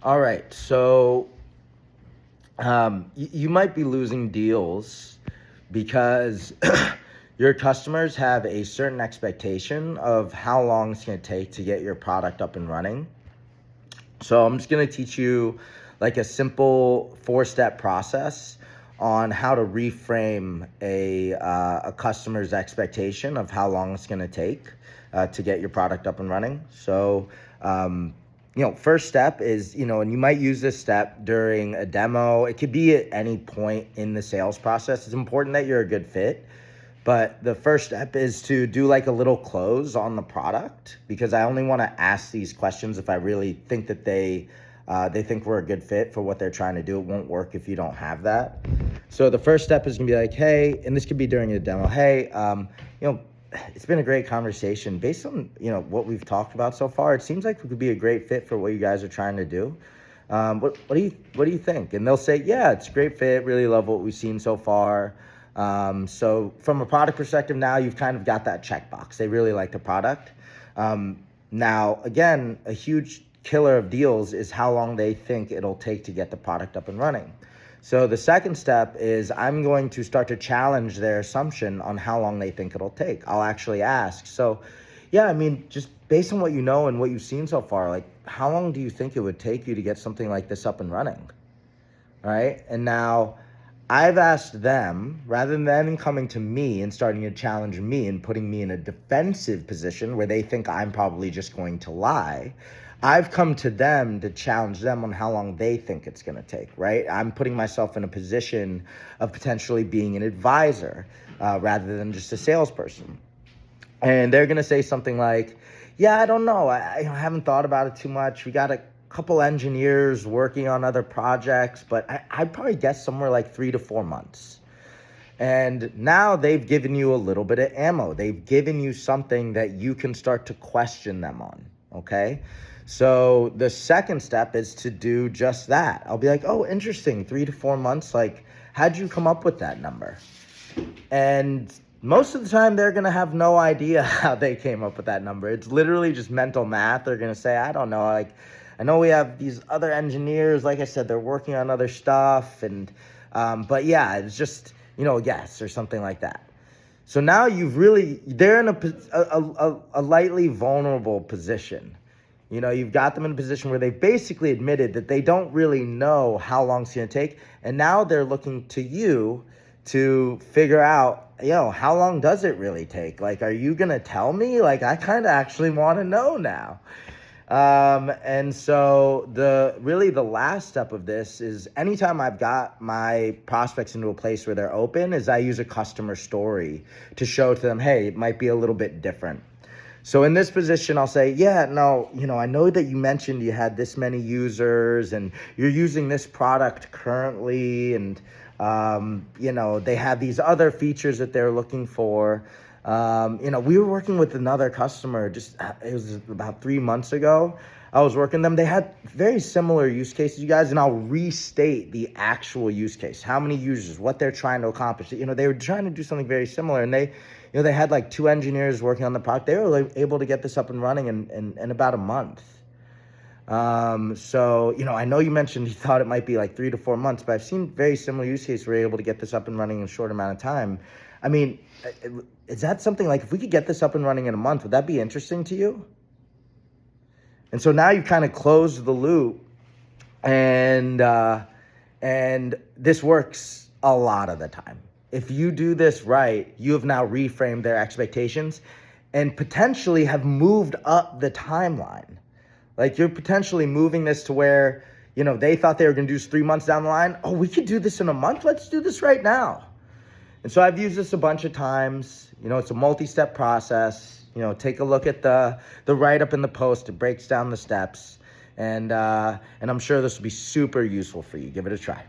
All right, so you might be losing deals because your customers have a certain expectation of how long it's going to take to get your product up and running. So I'm just going to teach you like a simple 4-step process on how to reframe a customer's expectation of how long it's going to take to get your product up and running. So, first step is, and you might use this step during a demo. It could be at any point in the sales process. It's important that you're a good fit. But the first step is to do like a little close on the product, because I only want to ask these questions if I really think that they think we're a good fit for what they're trying to do. It won't work if you don't have that. So the first step is gonna be like, hey, and this could be during a demo. Hey, it's been a great conversation. Based on what we've talked about so far, it seems like we could be a great fit for what you guys are trying to do. What do you think? And they'll say, yeah, it's a great fit. Really love what we've seen so far. So from a product perspective, now you've kind of got that checkbox. They really like the product. Now, again, a huge killer of deals is how long they think it'll take to get the product up and running. So the second step is I'm going to start to challenge their assumption on how long they think it'll take. I'll actually ask. So yeah, I mean, just based on what you know and what you've seen so far, like how long do you think it would take you to get something like this up and running? All right. And now I've asked them, rather than them coming to me and starting to challenge me and putting me in a defensive position where they think I'm probably just going to lie, I've come to them to challenge them on how long they think it's going to take, right? I'm putting myself in a position of potentially being an advisor rather than just a salesperson. And they're going to say something like, yeah, I don't know. I haven't thought about it too much. We got a couple engineers working on other projects, but I'd probably guess somewhere like 3 to 4 months. And now they've given you a little bit of ammo. They've given you something that you can start to question them on, okay? So the second step is to do just that. I'll be like, oh, interesting, 3 to 4 months. Like, how'd you come up with that number? And most of the time, they're going to have no idea how they came up with that number. It's literally just mental math. They're going to say, I don't know, like, I know we have these other engineers. Like I said, they're working on other stuff. And, but yeah, it's just, a guess or something like that. So now they're in a lightly vulnerable position. You've got them in a position where they basically admitted that they don't really know how long it's going to take. And now they're looking to you to figure out, how long does it really take? Like, are you going to tell me? Like, I kind of actually want to know now. And so the last step of this is anytime I've got my prospects into a place where they're open is I use a customer story to show to them, hey, it might be a little bit different. So in this position, I'll say, yeah, no, I know that you mentioned you had this many users and you're using this product currently. And, they have these other features that they're looking for. We were working with another customer it was about 3 months ago. I was working them. They had very similar use cases, you guys, and I'll restate the actual use case, how many users, what they're trying to accomplish. They were trying to do something very similar, and they had like 2 engineers working on the product. They were able to get this up and running in about a month. So, I know you mentioned you thought it might be like 3 to 4 months, but I've seen very similar use cases where you're able to get this up and running in a short amount of time. I mean, is that something like, if we could get this up and running in a month, would that be interesting to you? And so now you've kind of closed the loop, and this works a lot of the time. If you do this right, you have now reframed their expectations and potentially have moved up the timeline. Like, you're potentially moving this to where, they thought they were going to do this 3 months down the line. Oh, we could do this in a month. Let's do this right now. And so I've used this a bunch of times. It's a multi-step process. Take a look at the write-up in the post. It breaks down the steps. And I'm sure this will be super useful for you. Give it a try.